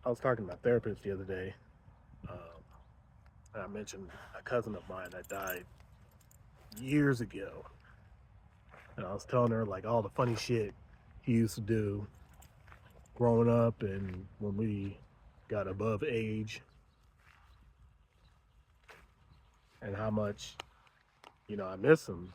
I was talking to my therapist the other day. Um, and I mentioned a cousin of mine that died years ago, and I was telling her like all the funny shit he used to do growing up, and when we got above age, and how much I miss him.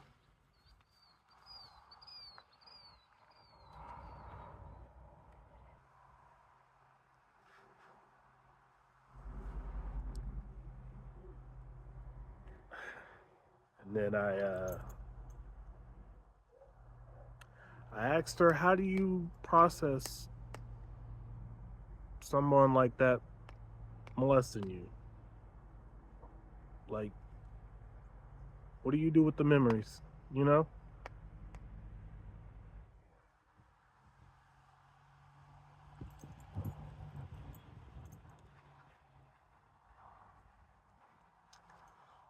And then I asked her, how do you process someone like that molesting you? Like, what do you do with the memories? You know?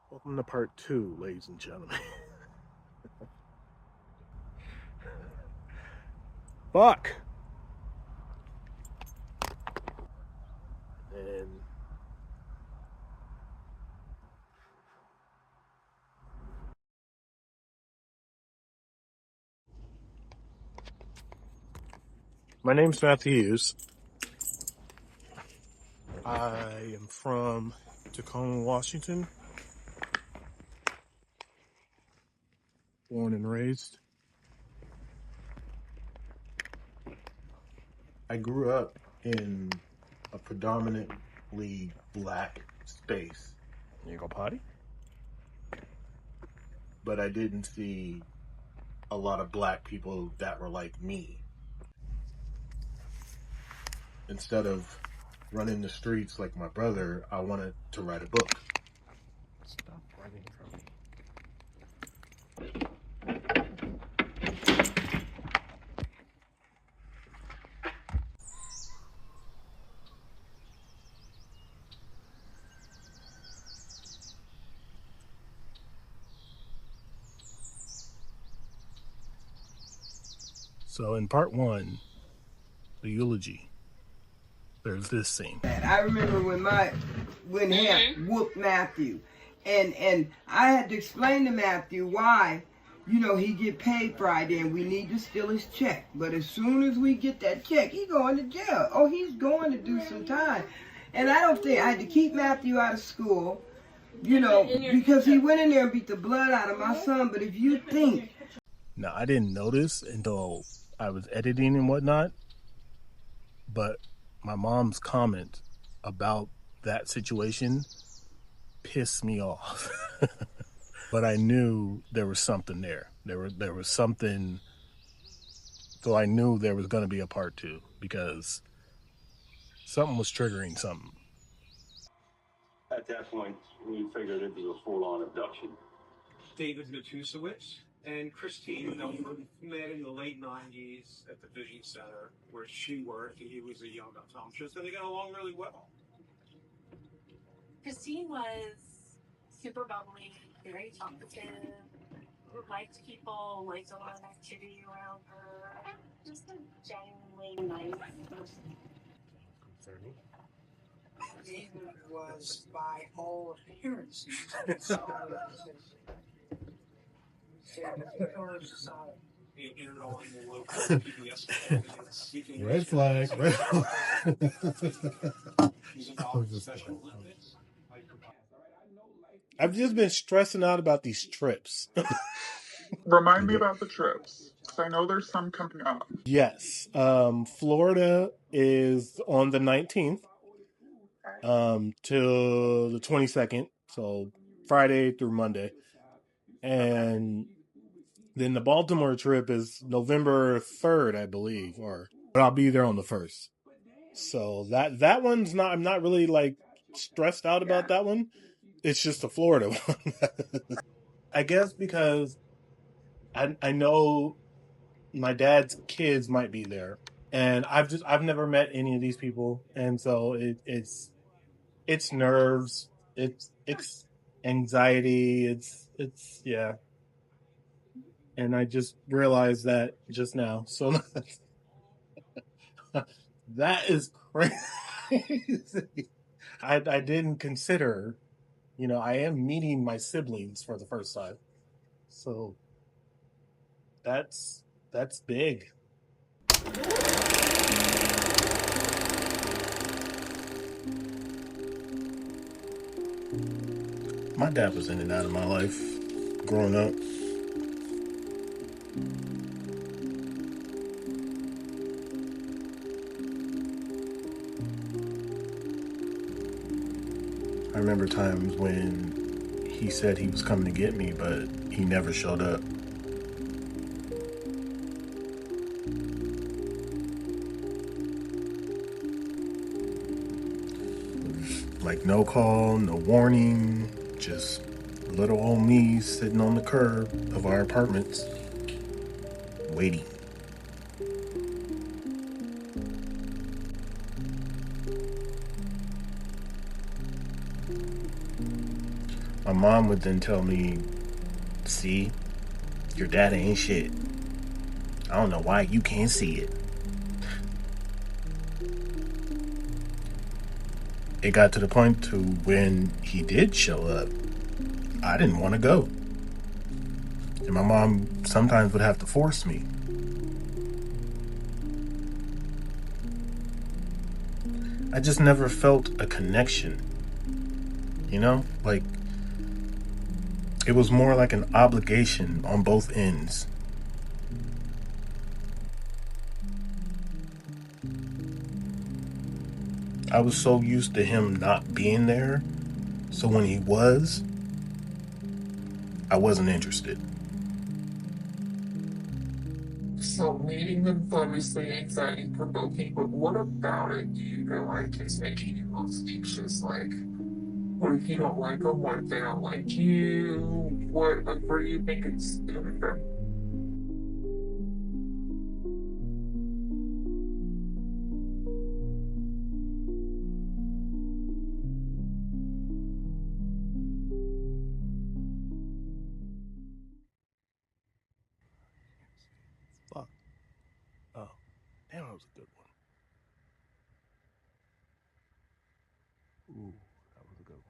Welcome to part 2, ladies and gentlemen. Fuck. And my name's Matthew Hughes. I am from Tacoma, Washington. Born and raised. I grew up in a predominantly black space. You go potty? But I didn't see a lot of black people that were like me. Instead of running the streets like my brother, I wanted to write a book. Stop running from me. So in part 1, the eulogy, there's this scene. I remember when Hamp whooped Matthew, and I had to explain to Matthew why, he get paid Friday and we need to steal his check. But as soon as we get that check, he going to jail. Oh, he's going to do some time. And I don't think I had to keep Matthew out of school, because he went in there and beat the blood out of my son. But if you think, now I didn't notice until I was editing and whatnot, but my mom's comment about that situation pissed me off. But I knew there was something there. There was something, so I knew there was going to be a part 2 because something was triggering something. At that point, we figured it was a full-on abduction. David Matusewicz and Christine met in the late 90s at the Vision Center where she worked, and he was a young optometrist, and they got along really well. Christine was super bubbly, very talkative, liked people, liked a lot of activity around her, just a genuinely nice person. David was, by all appearances, Red flag. Red I've just been stressing out about these trips. Remind me about the trips, because I know there's some coming up. Yes. Florida is on the 19th till the 22nd, so Friday through Monday. And then the Baltimore trip is November 3rd, I believe, but I'll be there on the 1st. So that one's not, I'm not really like stressed out about that one. It's just the Florida one. I guess because I know my dad's kids might be there, and I've never met any of these people, and so it's nerves, it's anxiety, it's yeah. And I just realized that just now. So that is crazy. I didn't consider, I am meeting my siblings for the first time. So that's big. My dad was in and out of my life growing up. I remember times when he said he was coming to get me, but he never showed up. Like no call, no warning, just little old me sitting on the curb of our apartments, waiting. My mom would then tell me, see, your dad ain't shit. I don't know why you can't see it. It got to the point to when he did show up, I didn't want to go. And my mom sometimes would have to force me. I just never felt a connection. Like it was more like an obligation on both ends. I was so used to him not being there, so when he was, I wasn't interested. So meeting them obviously anxiety provoking, but what about it do you feel like is making you most anxious? Like, what if you don't like them? What if they don't like you? Where do you think it's stemming from? Fuck. Oh, damn, that was a good one. Ooh, that was a good one.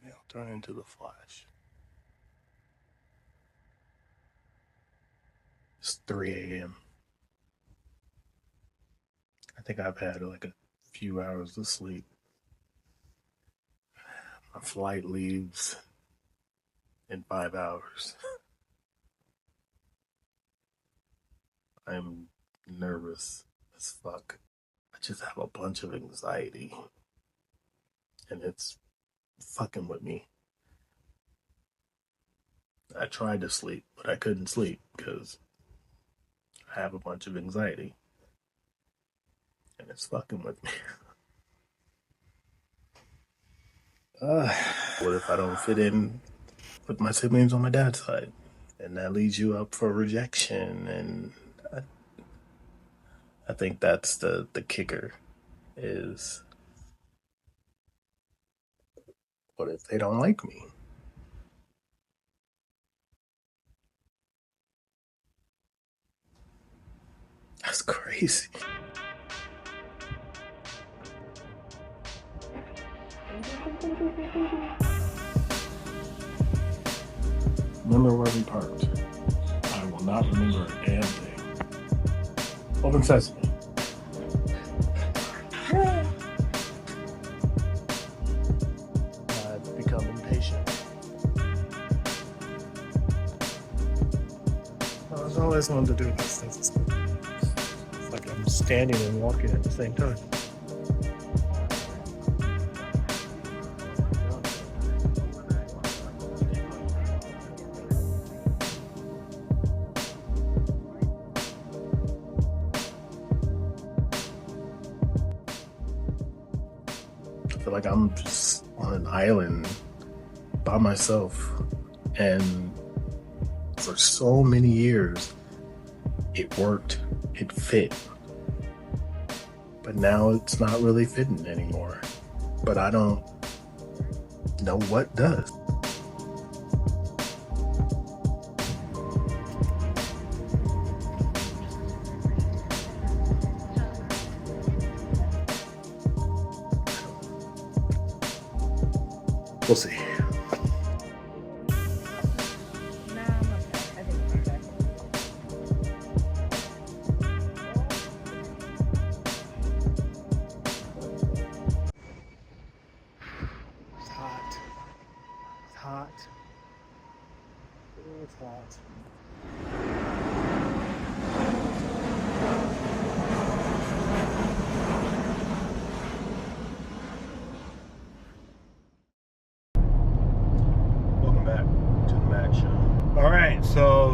Maybe I'll turn into the Flash. It's 3 a.m. I think I've had like a few hours of sleep. My flight leaves in 5 hours. I'm nervous as fuck. I just have a bunch of anxiety. And it's fucking with me. I tried to sleep, but I couldn't sleep because I have a bunch of anxiety. And it's fucking with me. What if I don't fit in with my siblings on my dad's side? And that leads you up for rejection. And I think that's the kicker is, what if they don't like me? That's crazy. Remember where we parked. I will not remember a damn thing. Open sesame. I've become impatient. I was always wanted to do this. It's like I'm standing and walking at the same time. I feel like I'm just on an island by myself. And for so many years, it worked, it fit. But now it's not really fitting anymore. But I don't know what does. We'll see. It's hot. It's hot. Oh, it's hot. Welcome back to the Mac Show. All right, so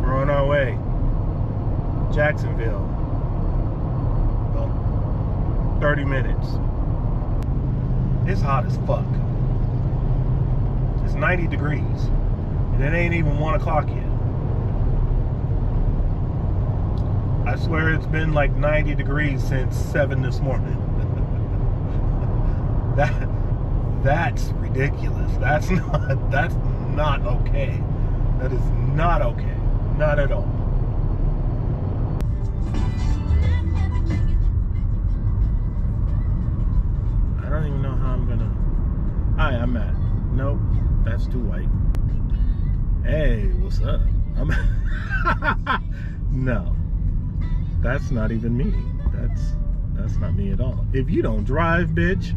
we're on our way. Jacksonville. About 30 minutes. It's hot as fuck. It's 90 degrees. And it ain't even 1 o'clock yet. I swear it's been like 90 degrees since 7 this morning. That's ridiculous. That's not okay. That is not okay. Not at all. I don't even know how I'm gonna. Hi, I'm Matt. Nope, that's too white. Hey, what's up? No, that's not even me. That's not me at all. If you don't drive, bitch.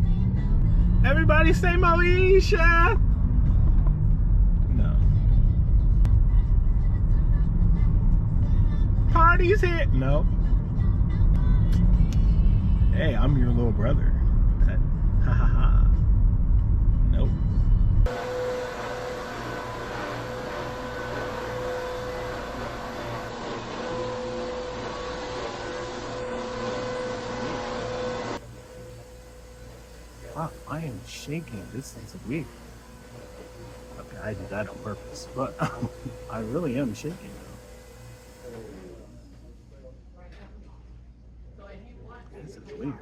Everybody say Moesha. No. Party's here. No. Hey, I'm your little brother. Ha ha ha. Nope. Wow, I am shaking. This is weird. Okay, I did that on purpose, but I really am shaking now. This is weird.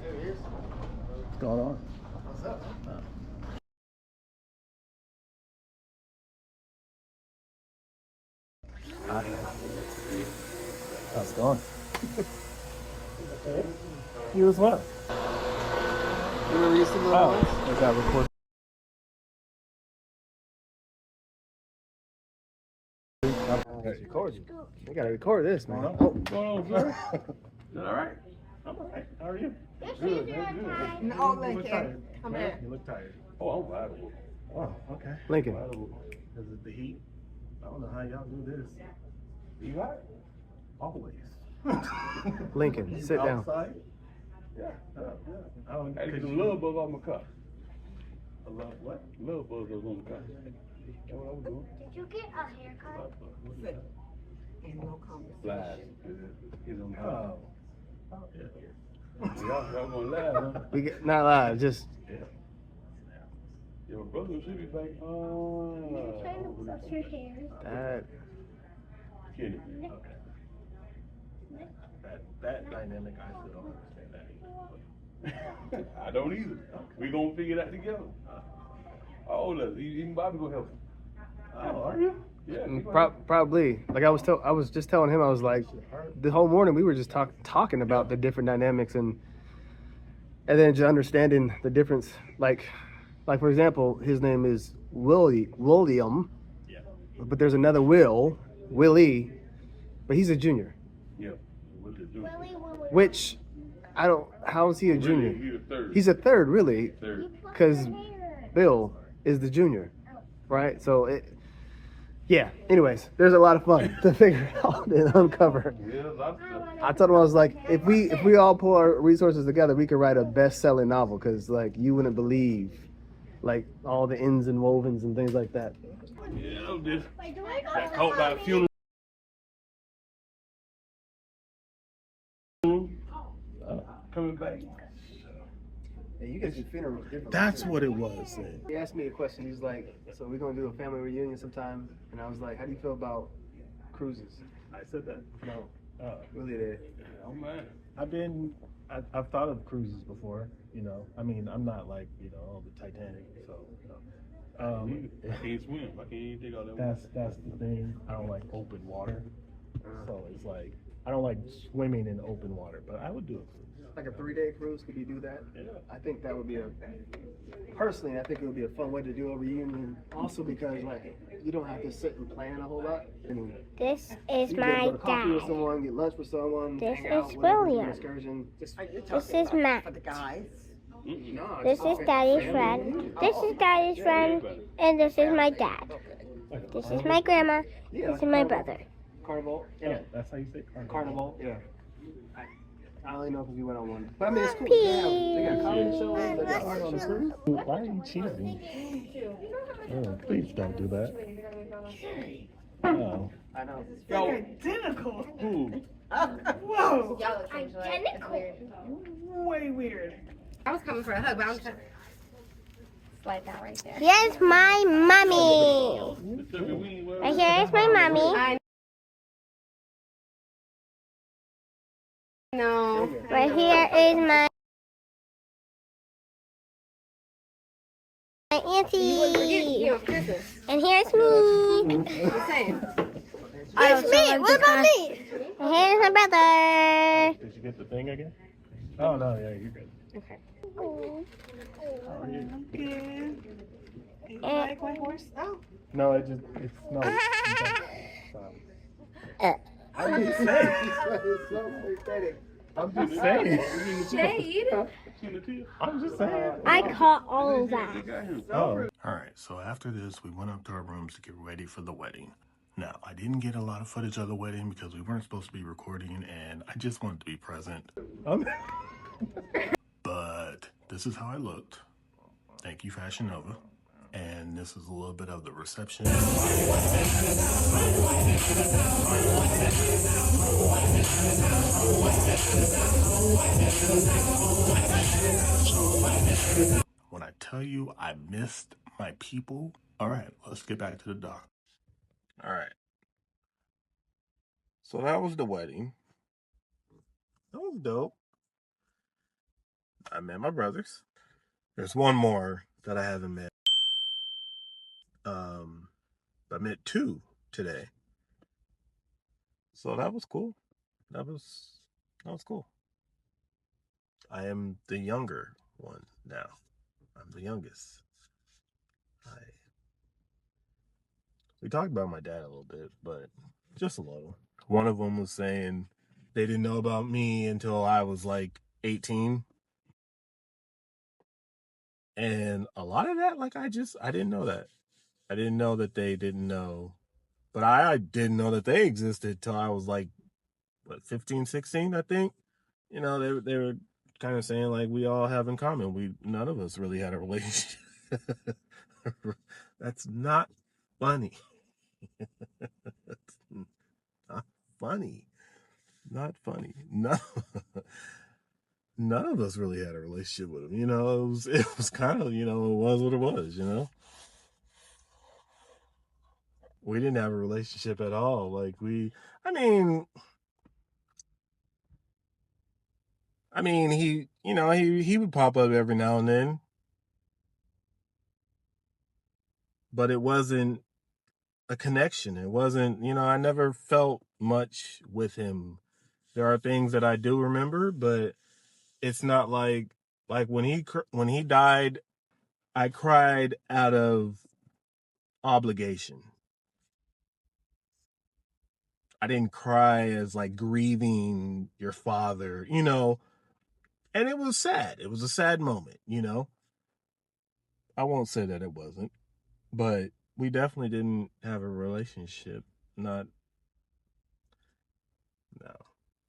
What's going on? What's up? Hi. How's it going? You as well. You remember you still Oh, I got recorded. Record you. We gotta record this, man. Oh. What's going on, sir? Is that all right? I'm all right. How are you? Good, man. Good. No, You look Lincoln. tired. Come here. You look tired. Oh, I'm viable. Oh, okay. Lincoln. Is it the heat? I don't know how y'all do this. You got it? Always. Lincoln, sit down. Outside? Yeah. I don't. I had some love bug on my car. A love what? Love bug was on the car. That's what I was doing. Did you get a haircut? And no conversation. Flies. He's on the car. Oh. Oh, yeah. Y'all gonna laugh, huh? We get not live, just Yeah. Your brother should be like, You're trying to brush your hair. that. Kenny. Okay. That dynamic, I still don't understand that. I don't either. We gonna figure that together. How old is he? Even Bobby gonna help him. Oh, are you? Yeah. Probably. Like I was just telling him, I was like, the whole morning we were just talking about the different dynamics and then just understanding the difference. Like for example, his name is William, Yeah. but there's another Willie, but he's a junior. Yeah. With the junior. Which I don't. How is he a junior? Really, he's a third. He's a third, really, Third. because Bill is the junior, right? So yeah. Anyways, there's a lot of fun to figure out and uncover. Yeah, lots of stuff. I told him, I was like, if we all pull our resources together, we could write a best-selling novel, because like you wouldn't believe, like all the ins and wovens and things like that. Yeah, I was just got caught by a funeral. Coming back. Yeah, you guys' funeral was different. That's what it was. He asked me a question. He's like, so we're gonna do a family reunion sometime, and I was like, how do you feel about cruises? I said that. No, Uh, really did. Oh man. I've thought of cruises before. You know, I mean, I'm not like the Titanic. So, I can't swim. I can't even take all that water. that's the thing. I don't like open water. So it's like I don't like swimming in open water, but I would do it. Like a 3-day cruise, could you do that? I think that would be personally, I think it would be a fun way to do a reunion. Also because like you don't have to sit and plan a whole lot. This is you my go to coffee with dad. someone, get lunch with someone, This hang out, is whatever, do an William. excursion. This is Matt. For the guys. No, This is Daddy's friend. This is Daddy's friend. And this is my dad. This is my grandma. This is my brother. Carnival. Yeah, That's how you say carnival. Carnival. Yeah. I only know because we went on one. But I mean, it's cool. They got comedy shows. They got art on the cruise. Why are you cheating? Oh, please don't do that. Oh. I know. Identical. Ooh. Whoa. Identical. Way weird. I was coming for a hug, but I'm just slide that right there. Here's my mommy. Right here is my mommy. No. Right here is my auntie. And here's me. The same. Here's me. What about me? And here's my brother. Did you get the thing again? Oh, no, yeah, you're good. Okay. How are you? Good. You like my horse? Oh. No, it's no. I'm just saying. It's so pathetic. I'm just saying. Jade. I'm just saying. I caught all of that. Oh. All right, so after this, we went up to our rooms to get ready for the wedding. Now, I didn't get a lot of footage of the wedding because we weren't supposed to be recording, and I just wanted to be present. But this is how I looked. Thank you, Fashion Nova. And this is a little bit of the reception. When I tell you I missed my people, all right, let's get back to the doc. All right. So that was the wedding. That was dope. I met my brothers. There's one more that I haven't met. I met 2 today. So that was cool. That was cool. I am the younger one now. I'm the youngest. We talked about my dad a little bit, but just a little. One of them was saying they didn't know about me until I was like 18. And a lot of that, like, I didn't know that. I didn't know that they didn't know. But I didn't know that they existed till I was like, what, 15, 16, I think. You know, they were kind of saying like we all have in common. None of us really had a relationship. That's not funny. That's not funny. Not funny. No. None of us really had a relationship with him. You know, it was kind of, you know, it was what it was, you know. We didn't have a relationship at all. Like I mean, he, you know, he would pop up every now and then. But it wasn't a connection. It wasn't, you know, I never felt much with him. There are things that I do remember, but it's not like when he died, I cried out of obligation. I didn't cry as like grieving your father, you know, and it was sad. It was a sad moment, you know. I won't say that it wasn't, but we definitely didn't have a relationship. No.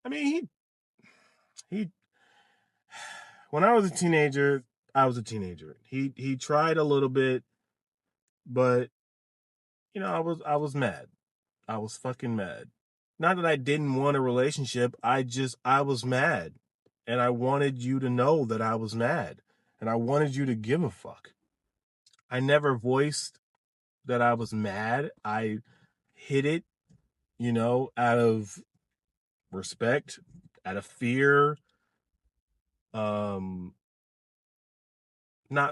I mean, he when I was a teenager, I was a teenager. He tried a little bit, but you know, I was mad. I was fucking mad. Not that I didn't want a relationship. I was mad. And I wanted you to know that I was mad. And I wanted you to give a fuck. I never voiced that I was mad. I hid it, you know, out of respect, out of fear. Not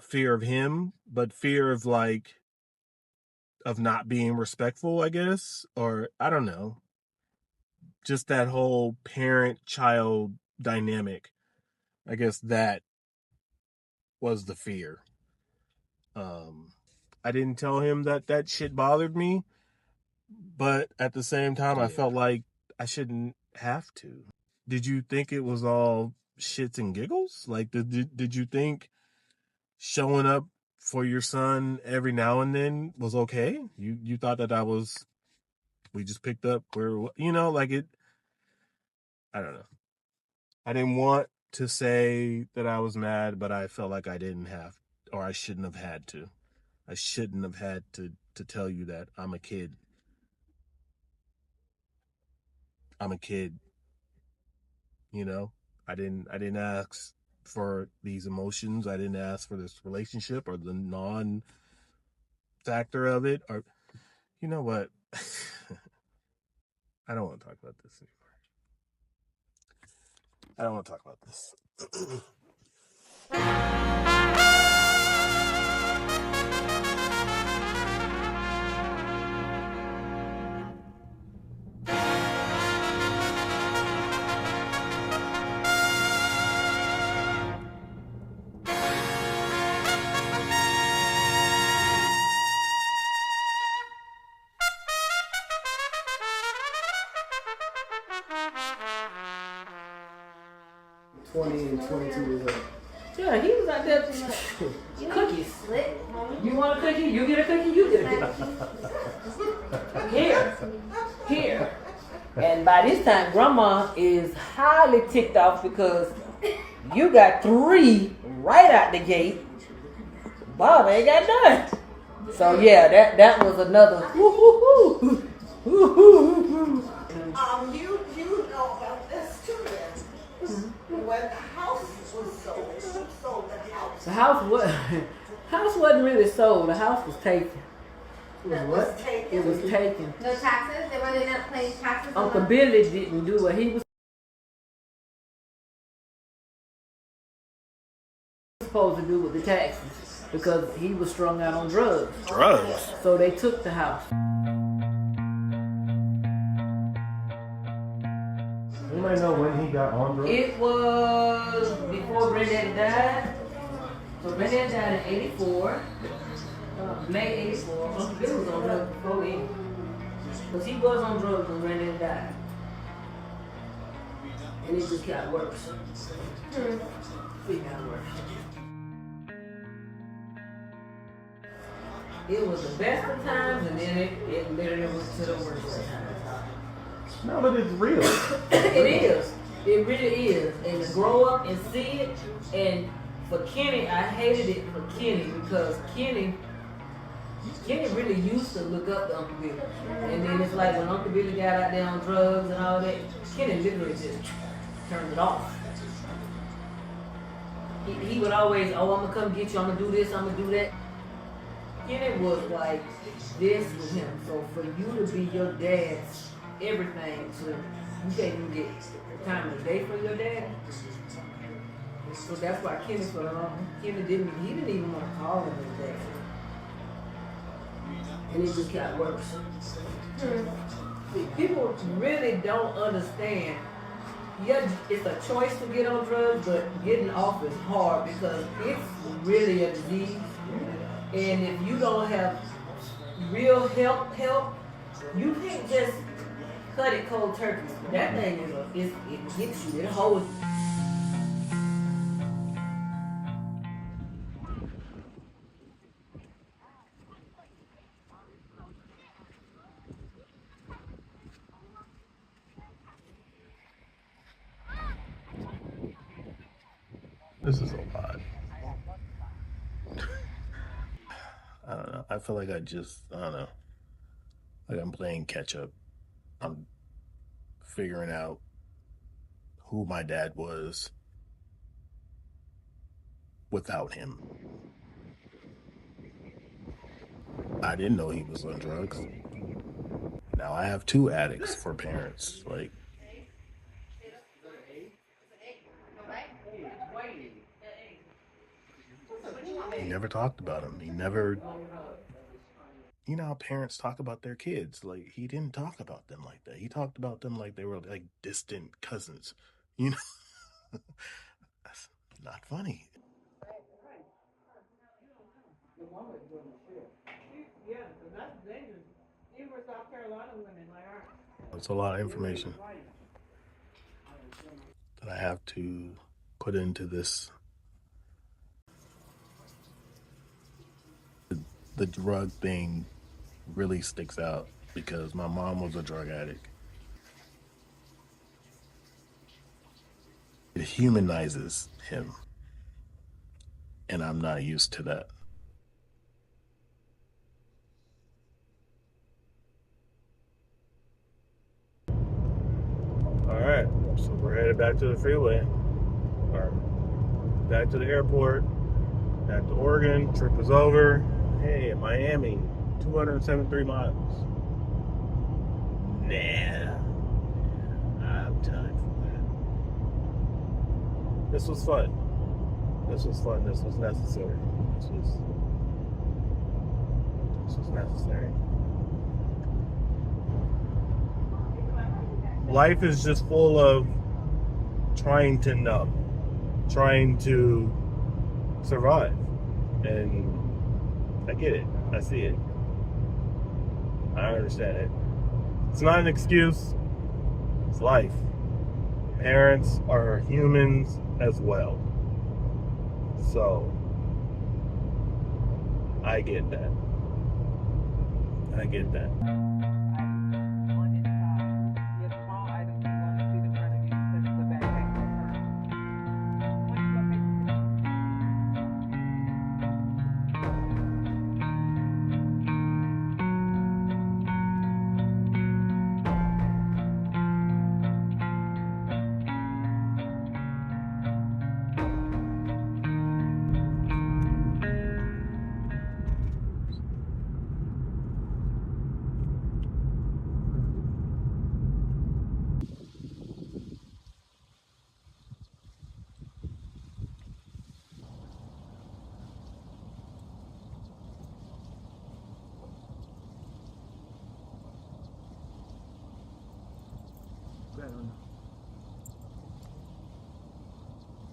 fear of him, but fear of of not being respectful, I guess. Or I don't know. just that whole parent-child dynamic. I guess that was the fear. I didn't tell him that shit bothered me, but at the same time, I felt like I shouldn't have to. Did you think it was all shits and giggles? Like, did you think showing up for your son every now and then was okay? You thought that was, we just picked up where, like it, I don't know. I didn't want to say that I was mad, but I felt like I didn't have, or I shouldn't have had to. I shouldn't have had to tell you that I'm a kid. I'm a kid. I didn't ask for these emotions. I didn't ask for this relationship or the non-factor of it. Or, you know what? I don't want to talk about this anymore. I don't want to talk about this. 20 and 22 years old. Yeah, he was out there cookies. You want a cookie? You get a cookie, you get a cookie. Here. And by this time, Grandma is highly ticked off because you got 3 right out the gate. Bob ain't got none. So yeah, that was another woo-hoo-hoo. You know about this too then. When the house was sold, who sold the house? The house wasn't really sold. The house was taken. It was taken. It was taken. No taxes? They were not paying taxes? Uncle Billy didn't do what he was supposed to do with the taxes because he was strung out on drugs. Drugs? So they took the house. Anybody know when he got on drugs? It was before Granddaddy died. So Granddaddy died in 84. May 84. Uncle Billy was on drugs before then. Because he was on drugs when Granddaddy died. And it just got worse. It got worse. It was the best of times, and then it literally was to the worst of times. No, but it's real. It is. It really is. And to grow up and see it, and for Kenny, I hated it for Kenny because Kenny really used to look up to Uncle Billy. And then it's like when Uncle Billy got out there on drugs and all that, Kenny literally just turned it off. He would always, I'm gonna come get you, I'm gonna do this, I'm gonna do that. Kenny was like this with him. So for you to be your dad's everything, so you can't even get time of the day for your dad. So that's why Kenny for long, Kenny didn't even want to call him his dad. And it just got worse. People really don't understand. Yeah, it's a choice to get on drugs, but getting off is hard because it's really a disease. And if you don't have real help, you can't just cut it cold turkey. That thing it gets you, it holds you. This is a lot. I don't know. I feel like I don't know. Like I'm playing catch up. I'm figuring out who my dad was without him. I didn't know he was on drugs. Now I have 2 addicts for parents. Like, he never talked about him. He never you know how parents talk about their kids. Like, he didn't talk about them like that. He talked about them like they were like distant cousins. You know, that's not funny. Yeah, that's dangerous. Even for South Carolina women, like, It's a lot of information that I have to put into this. The drug thing really sticks out because my mom was a drug addict. It humanizes him, and I'm not used to that. All right, so we're headed back to the freeway, or back to the airport, back to Oregon. Trip is over. Hey, Miami, 273 miles. Nah, I have time for that. This was fun. This was fun. This was necessary. This was necessary. Life is just full of trying to numb, trying to survive. And I get it. I see it. I understand it. It's not an excuse. It's life. Parents are humans as well. So, I get that. I get that.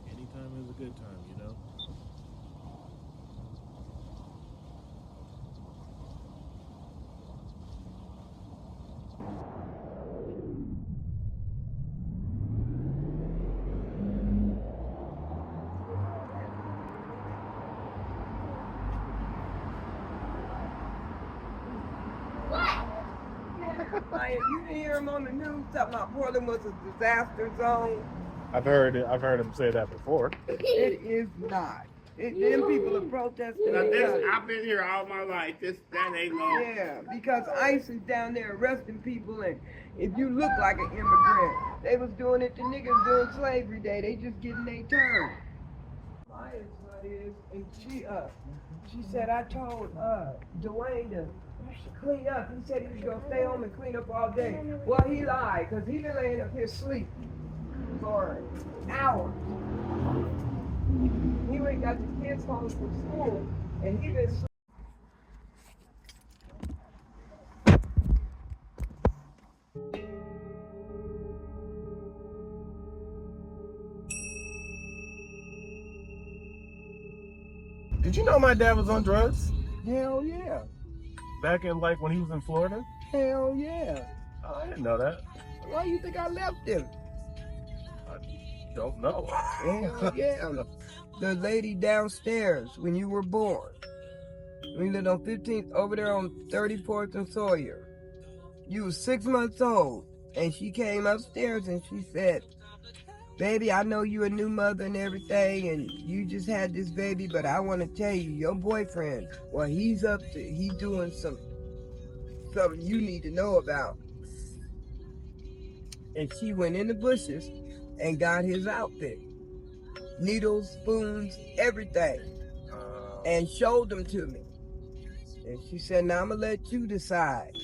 Anytime is a good time, you know? You didn't hear him on the news talking about Portland was a disaster zone? I've heard him say that before. It is not. Them people are protesting. I've been here all my life. That ain't long. Yeah, because ICE is down there arresting people, and if you look like an immigrant, they was doing it to niggas during slavery day. They just getting their turn. Maya's what is, and she said I told Dwayne to clean up. He said he was gonna stay home and clean up all day. Well, he lied, because he been laying up here sleeping for hours. He went and got the kids home from school, and he been sleeping. Did you know my dad was on drugs? Hell yeah. Back in like when he was in Florida? Hell yeah. Oh, I didn't know that. Why you think I left him? I don't know. Hell yeah. The lady downstairs when you were born. We lived on 15th over there on 34th and Sawyer. You was 6 months old, and she came upstairs and she said, "Baby, I know you a new mother and everything, and you just had this baby, but I want to tell you, your boyfriend, well, he's doing something you need to know about." And she went in the bushes and got his outfit. Needles, spoons, everything. And showed them to me. And she said, "Now I'm going to let you decide."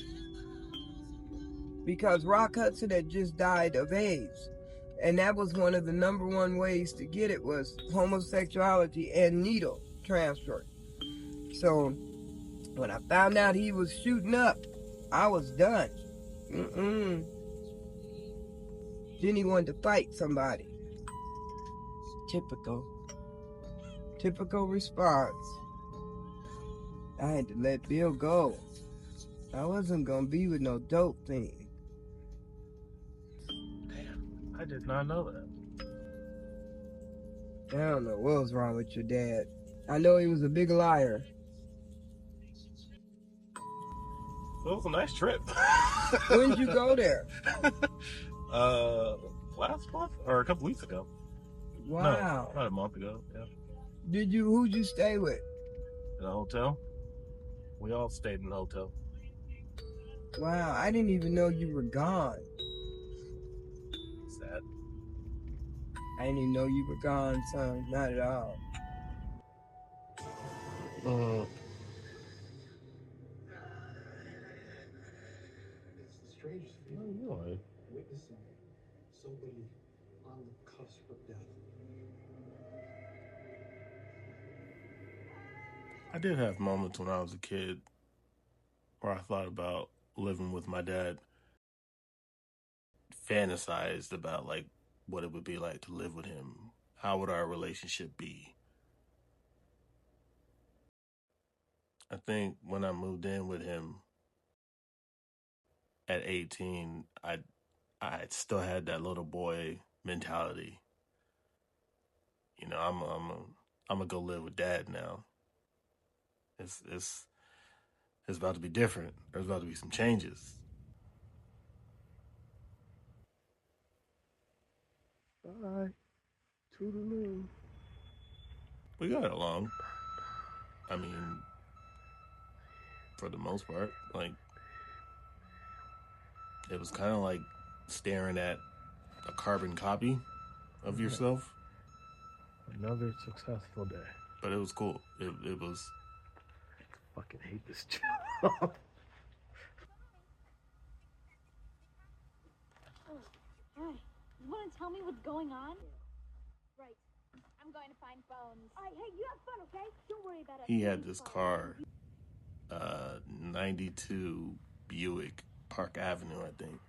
Because Rock Hudson had just died of AIDS. And that was one of the number one ways to get it was homosexuality and needle transfer. So When I found out he was shooting up, I was done. Then he wanted to fight somebody. Typical response. I had to let Bill go. I wasn't gonna be with no dope thing. Damn, I did not know that. I don't know what was wrong with your dad. I know he was a big liar. It was a nice trip. When did you go there? Last month or a couple weeks ago. Wow. No, about a month ago. Yeah. Who'd you stay with? In a hotel. We all stayed in the hotel. Wow, I didn't even know you were gone. Sad. I didn't even know you were gone, son. Not at all. It's the strangest feeling. Witnessing somebody on the cusp of death. I did have moments when I was a kid where I thought about living with my dad. Fantasized about like what it would be like to live with him. How would our relationship be? I think when I moved in with him at 18, I still had that little boy mentality. You know, I'm gonna go live with dad now. It's about to be different. There's about to be some changes. Bye. Toodaloo. We got along. I mean, for the most part, like it was kind of like staring at a carbon copy of yourself. Another successful day. But it was cool. It was. I fucking hate this job. Hi. You want to tell me what's going on? Right. I'm going to find Bones. All right, hey, you have fun, okay? Don't worry about it. He had this car, 92 Buick, Park Avenue, I think.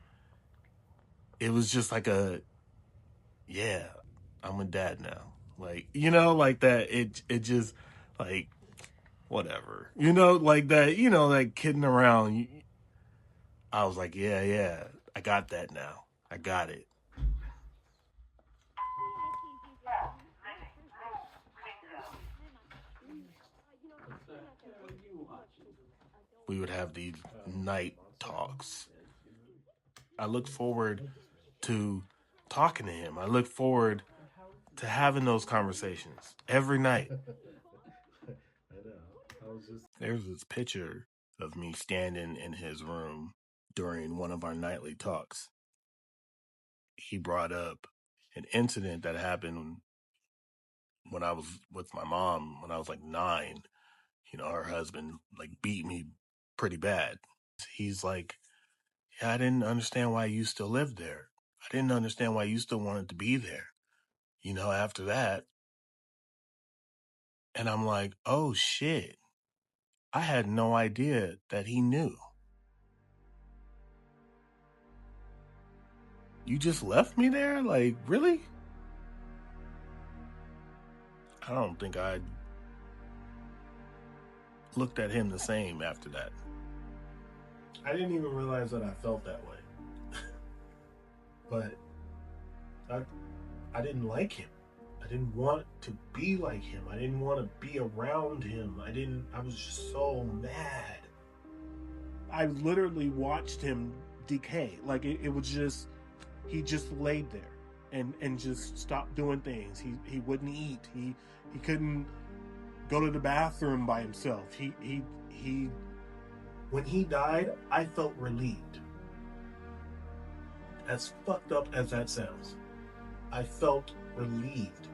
It was just like yeah, I'm a dad now. Like, you know, like that. It just, like, whatever. You know, like that, you know, like kidding around. I was like, yeah, I got that now. I got it. We would have these night talks. I look forward to talking to him. I look forward to having those conversations every night. There's this picture of me standing in his room during one of our nightly talks. He brought up an incident that happened when I was with my mom when I was like 9. You know, her husband like beat me pretty bad. He's like, yeah, I didn't understand why you still lived there. I didn't understand why you still wanted to be there, you know, after that. And I'm like, oh shit. I had no idea that he knew. You just left me there? Like, really? I don't think I looked at him the same after that. I didn't even realize that I felt that way. But I didn't like him. I didn't want to be like him. I didn't want to be around him. I was just so mad. I literally watched him decay. Like it was just, he just laid there and just stopped doing things. He wouldn't eat. He couldn't go to the bathroom by himself. He when he died, I felt relieved. As fucked up as that sounds, I felt relieved.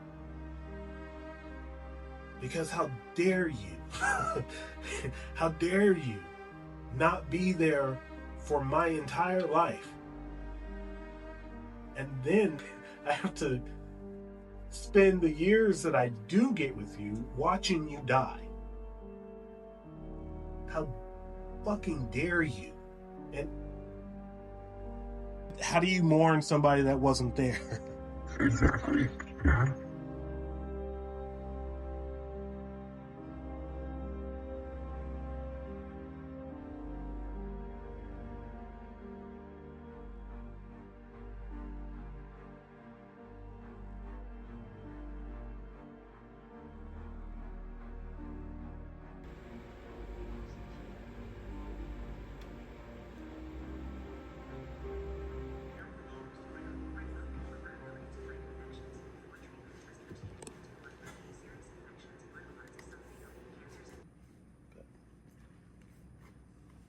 Because how dare you, how dare you not be there for my entire life? And then I have to spend the years that I do get with you watching you die. How fucking dare you? And how do you mourn somebody that wasn't there? Exactly. Yeah.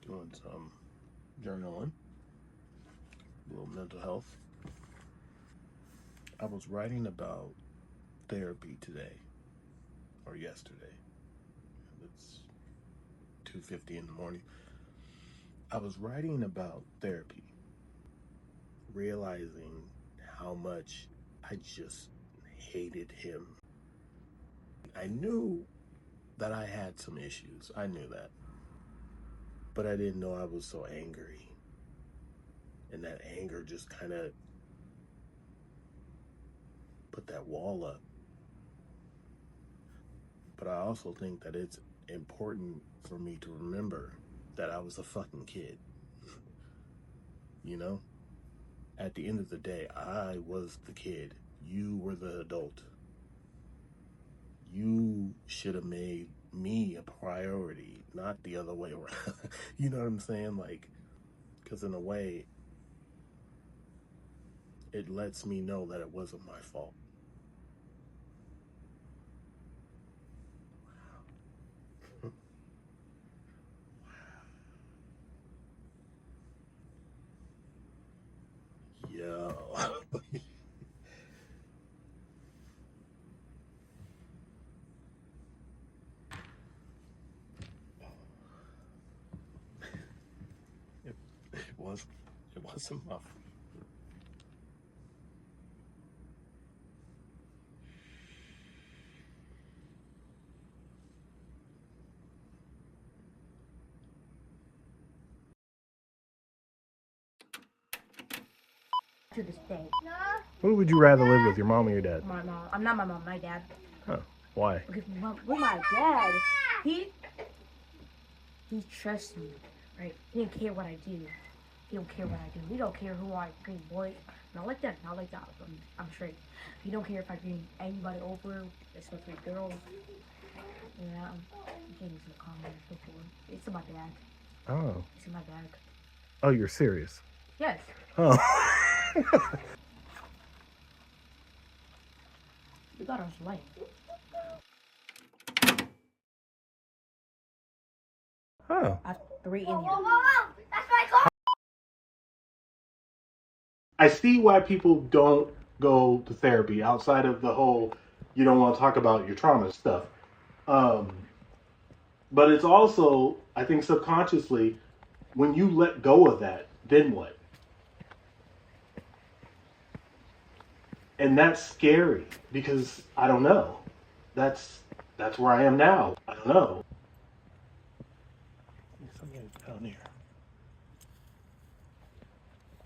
Doing some journaling, a little mental health. I was writing about therapy today, or yesterday. It's 2:50 in the morning. I was writing about therapy, realizing how much I just hated him. I knew that I had some issues. I knew that. But I didn't know I was so angry. And that anger just kind of put that wall up. But I also think that it's important for me to remember that I was a fucking kid. You know? At the end of the day, I was the kid. You were the adult. You should have made me a priority, not the other way around. You know what I'm saying? Like, because in a way, it lets me know that it wasn't my fault. Yo. It wasn't my fault. To this day. Who would you rather live with, your mom or your dad? My mom. I'm not my mom, my dad. Oh, why? Because with my dad, he trusts me, right? He didn't care what I do. He don't care what I do. He don't care who I bring boys. Not like that. Not like that. I'm straight. He don't care if I bring anybody over, especially girls. Yeah, I'm getting some comments before. It's my bag. Oh. It's in my bag. Oh, you're serious? Yes. Oh. You got us late. Oh. I have 3 in here. That's my car. I see why people don't go to therapy outside of the whole you don't want to talk about your trauma stuff. But it's also, I think subconsciously, when you let go of that, then what? And that's scary because I don't know. That's where I am now. I don't know. Something down here.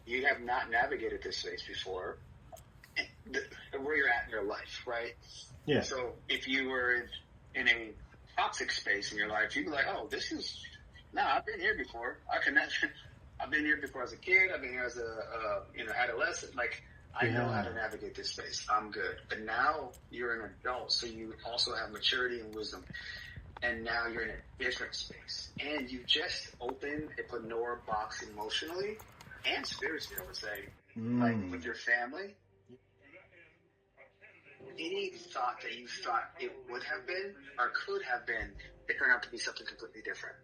You have not navigated this space before, where you're at in your life, right? Yeah. So if you were in a toxic space in your life, you'd be like, oh, this is, I've been here before. I've been here before as a kid. I've been here as a adolescent. Like, I know how to navigate this space. I'm good. But now you're an adult, so you also have maturity and wisdom. And now you're in a different space. And you just opened a Pandora box emotionally and spiritually, I would say. Like, with your family. Any thought that you thought it would have been or could have been, it turned out to be something completely different.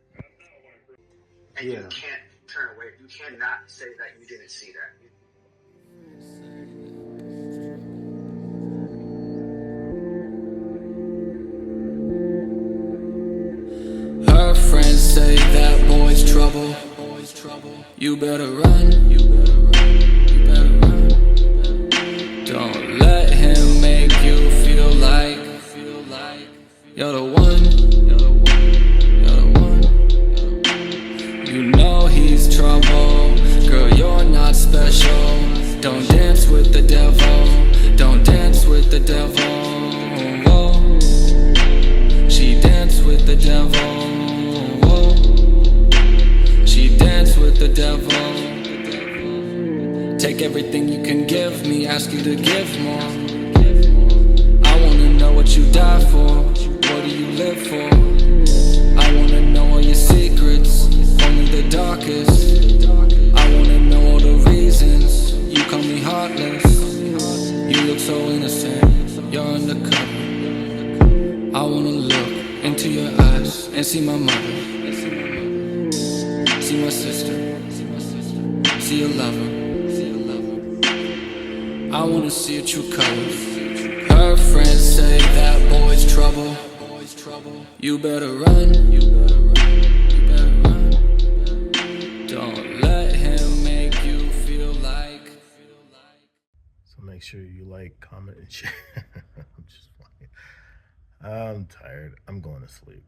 And you can't turn away. You cannot say that you didn't see that. Her friends say that boy's trouble. You better run. Don't let him make you feel like you're the one. the devil. She danced with the devil. She danced with the devil. Take everything you can give me, ask you to give more. I wanna know what you die for, what do you live for? I wanna know all your secrets, only the darkest. I wanna know all the reasons you call me heartless. You look so innocent, you're undercover. I wanna look into your eyes and see my mother, see my sister, see your lover. I wanna see your true colors. Her friends say that boy's trouble. You better run. Don't let him make you feel like. So make sure you like, comment, and share. I'm just playing. I'm tired. I'm going to sleep.